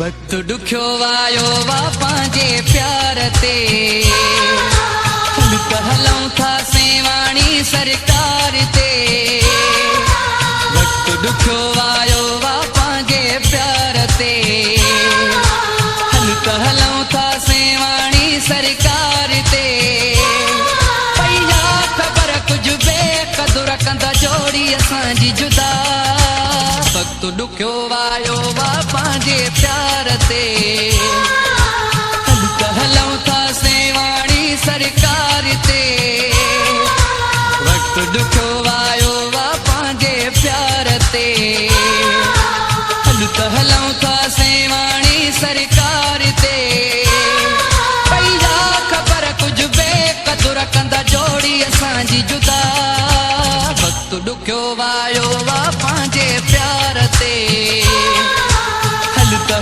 वक्त दुखियो आयो वा पांजे प्यार ते हलूं था सेवाणी सरकार ते। वक्त दुखियो आयो वा पांजे प्यार ते हलूं था सेवाणी सरकार ते। पैया खबर कुछ बेकदुर कंदा जोड़ी असांजी जुदा। वक्त दुखियो आयो वा पांजे प्यार ते हलूं था सेवाणी सरकार ते। वक्त दुखियो आयो वा पांजे प्यार ते हलूं था सेवाणी सरकार ते। पैया खबर कुछ बेकदुर कंदा जोड़ी असांजी जुदा। वक्त दुखियो आयो वा पांजे प्यार ते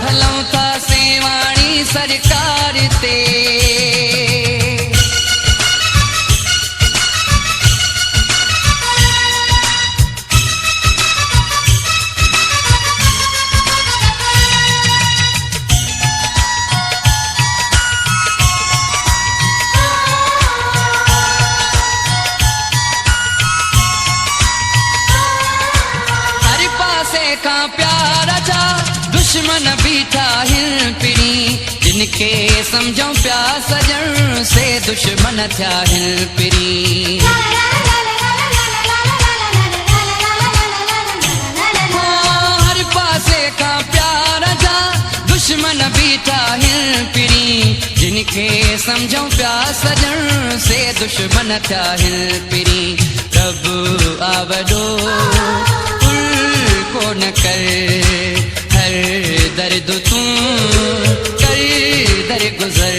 हलूं था सेवाणी सरकार ते। हर पासे का प्यार जा दुश्मन बीठा हिन पिड़ी। जिनके समझो प्या सजन से दुश्मन थया हिन पिड़ी। हर पासे का प्यार जा दुश्मन बीठा हिन पिड़ी। जिनके समझो प्या सजन से दुश्मन थया हिन पिड़ी। कब आवडो को न कर हर दर्द तू कर दर गुजर।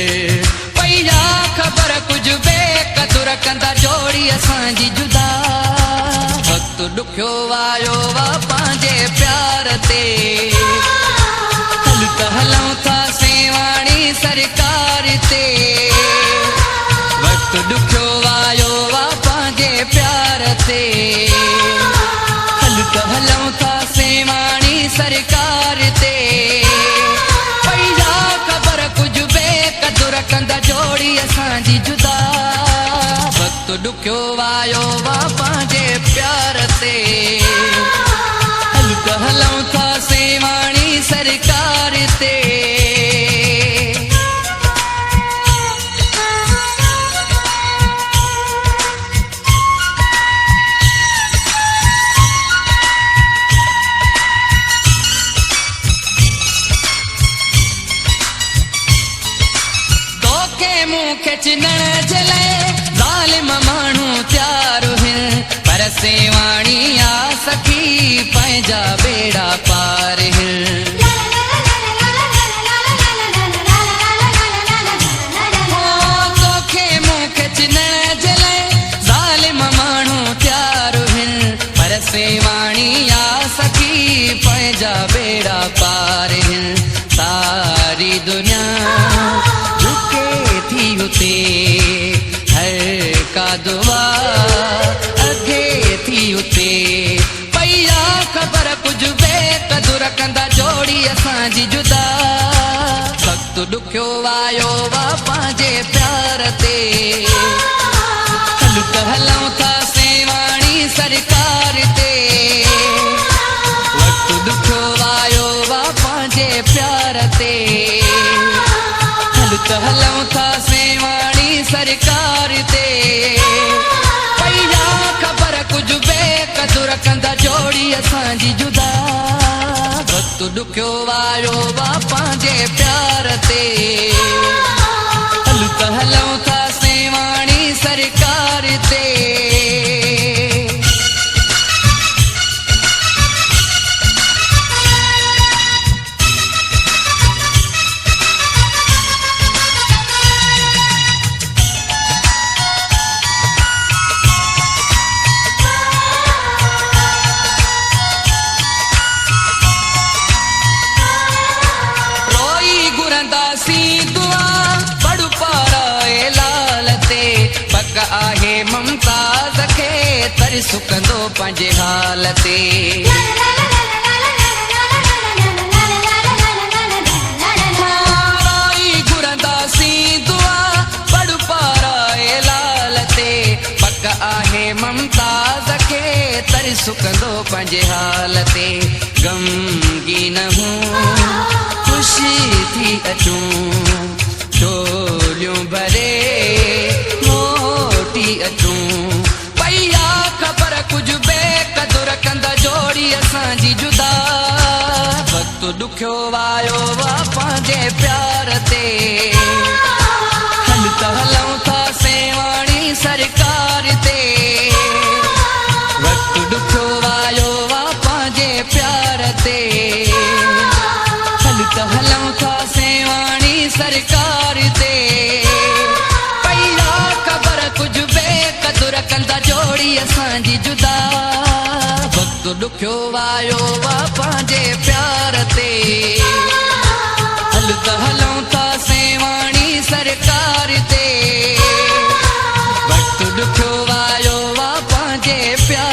पैया खबर कुछ बेकदुर कंदा जोड़ी असांजी जुदा। वक्त दुखियो आयो वा पांजे प्यार ते हलूं था सेवाणी सरकार ते। वक्त दुखियो आयो वा पांजे प्यार ते हलूं था सेवाणी सरकार ते। पैया खबर कुछ बेकदुर कंदा जोड़ी असांजी जुदा। वक्त दुखियो आयो वा पांजे प्यार ते हलूं था सेवाणी सरकार ते। चिनण जले ज़ालिम माण्हू त्यारो हिन। पर सेवाणी आ सखी पंहिंजा बेड़ा पार हिन। तोखे मूंखे चिनण जले ज़ालिम माण्हू त्यारो हिन। पर सेवाणी आ सखी पंहिंजा बेड़ा पार हिन। सारी दुनिया हुते हर का दुआ अगे थी हुते। पैया खबर कुछ बेकदुर कंदा जोड़ी असांजी जुदा। वक्त दुखियो आयो वा पांजे प्यार ते हलूं था सेवाणी सरकार ते। वक्त दुखियो आयो वा पांजे प्यार ते हलूं था सेवाणी सरकार ते। पैया खबर कुछ बेकदुर कंदा जोड़ी असांजी जुदा। वक्त दुखियो आयो वा पांजे प्यार ते हलूं था सेवाणी सरकार ते। आहे मुमताज खे तर सुकंदो पंहिंजे हाल ते। दिल सुकंदो पंहिंजे हाल ते गमगीन हूं खुशी थी अचूं झोलियूं भरे मोटी अचूं पई आ ख़बर कुझु बेक़दुर कंदा जोड़ी असांजी जुदा वक़्तु ॾुखियो आयो वा पंहिंजे प्यार ते हल त हलूं था सेवाणी सरकार ते वक़्तु ॾुखियो आयो वा पंहिंजे प्यार ते हल त हलूं था सेवाणी सरकार ते पई आ ख़बर कुझु बेक़दुर कंदा जोड़ी असांजी जुदा वक़्तु ॾुखियो आयो वा पंहिंजे प्यार ते हल त हलूं था सेवाणी सरकार ते वक़्तु ॾुखियो आयो वा पंहिंजे प्यार